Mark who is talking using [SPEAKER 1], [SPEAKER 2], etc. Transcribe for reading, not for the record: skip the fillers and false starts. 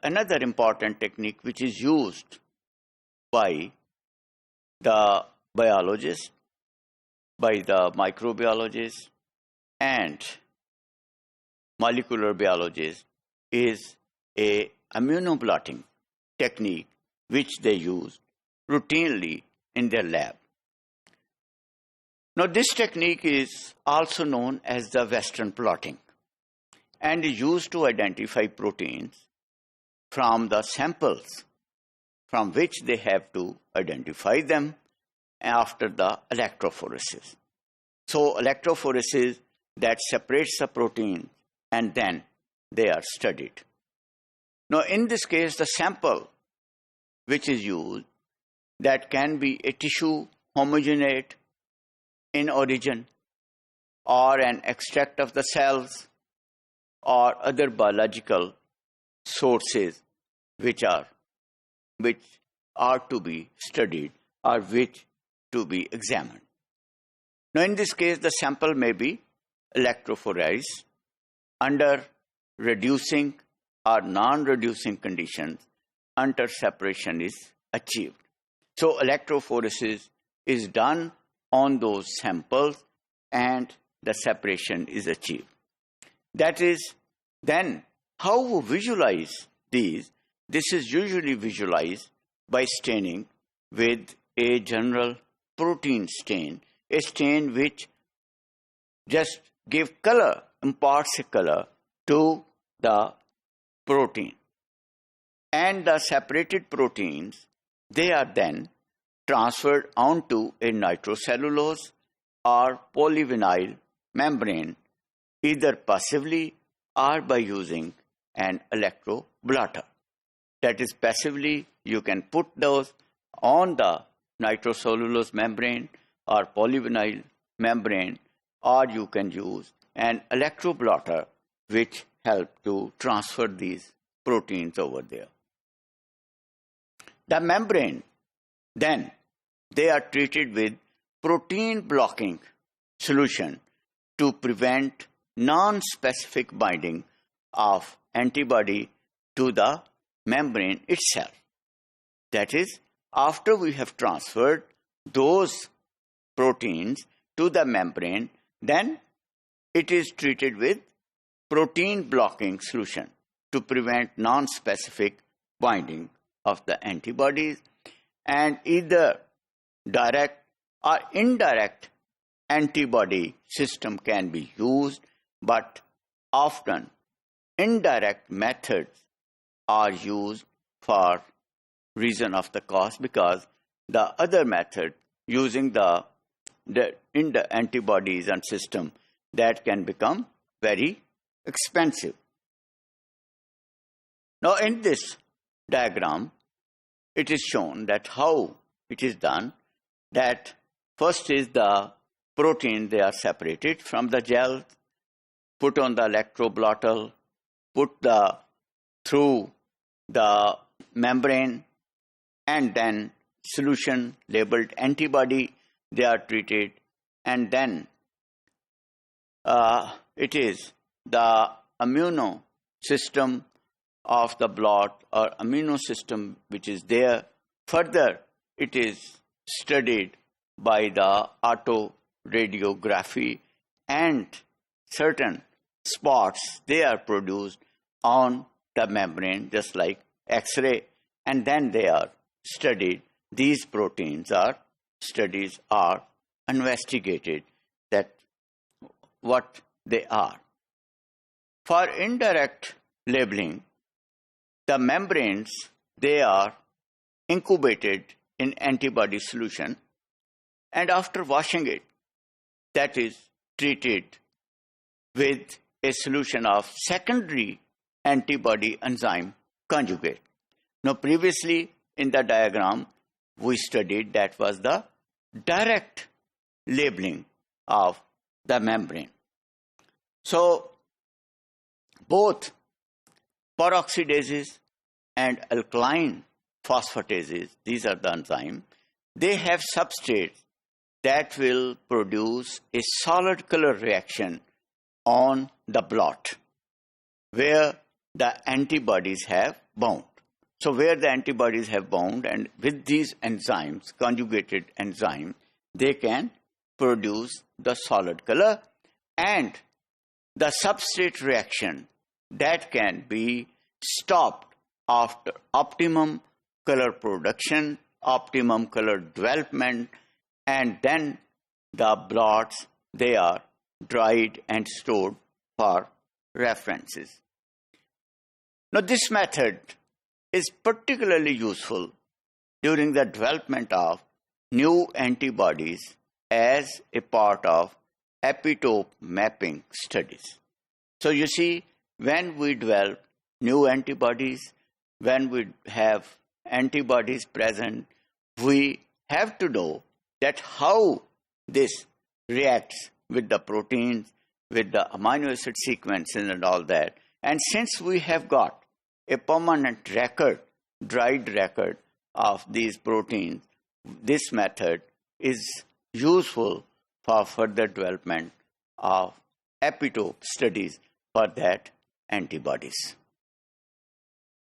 [SPEAKER 1] another important technique which is used by the biologists, by the microbiologists, and molecular biologists is a immunoblotting technique which they use routinely in their lab. Now, this technique is also known as the Western blotting and is used to identify proteins from the samples from which they have to identify them after the electrophoresis. So, electrophoresis that separates the protein and then they are studied. Now, in this case, the sample which is used, that can be a tissue homogenate in origin, or an extract of the cells, or other biological sources which are to be studied or which to be examined. Now, in this case, the sample may be electrophoresis under reducing or non-reducing conditions until separation is achieved. So, electrophoresis is done on those samples and the separation is achieved. That is, then how we visualize these? This is usually visualized by staining with a general protein stain, a stain which just gives color, imparts a color to the protein. And the separated proteins, they are then transferred onto a nitrocellulose or polyvinyl membrane, either passively or by using an electroblotter. That is, passively you can put those on the nitrocellulose membrane or polyvinyl membrane, or you can use an electroblotter which help to transfer these proteins over there. The membrane, then, they are treated with protein blocking solution to prevent non-specific binding of antibody to the membrane itself. That is, after we have transferred those proteins to the membrane, then it is treated with protein blocking solution to prevent non-specific binding of the antibodies, and either direct or indirect antibody system can be used, but often indirect methods are used for reason of the cost, because the other method using in the antibodies and system, that can become very expensive. Now, in this diagram, it is shown that how it is done. That first is the protein, they are separated from the gel, put on the electroblotter, put through the membrane, and then solution labeled antibody, they are treated, and then it is the immuno system of the blot or amino system which is there. Further, it is studied by the autoradiography, and certain spots, they are produced on the membrane just like X-ray, and then they are studied. These proteins are investigated that what they are. For indirect labeling, the membranes, they are incubated in antibody solution, and after washing it, that is treated with a solution of secondary antibody enzyme conjugate. Now, previously in the diagram, we studied that was the direct labeling of the membrane. So, both peroxidases and alkaline phosphatases, these are the enzymes, they have substrates that will produce a solid color reaction on the blot, where the antibodies have bound. So where the antibodies have bound, and with these enzymes, conjugated enzyme, they can produce the solid color, and the substrate reaction that can be stopped after optimum color production, optimum color development, and then the blots, they are dried and stored for references. Now this method is particularly useful during the development of new antibodies as a part of epitope mapping studies. So you see, when we develop new antibodies, when we have antibodies present, we have to know that how this reacts with the proteins, with the amino acid sequences and all that. And since we have got a permanent record, dried record of these proteins, this method is useful for further development of epitope studies for that antibodies.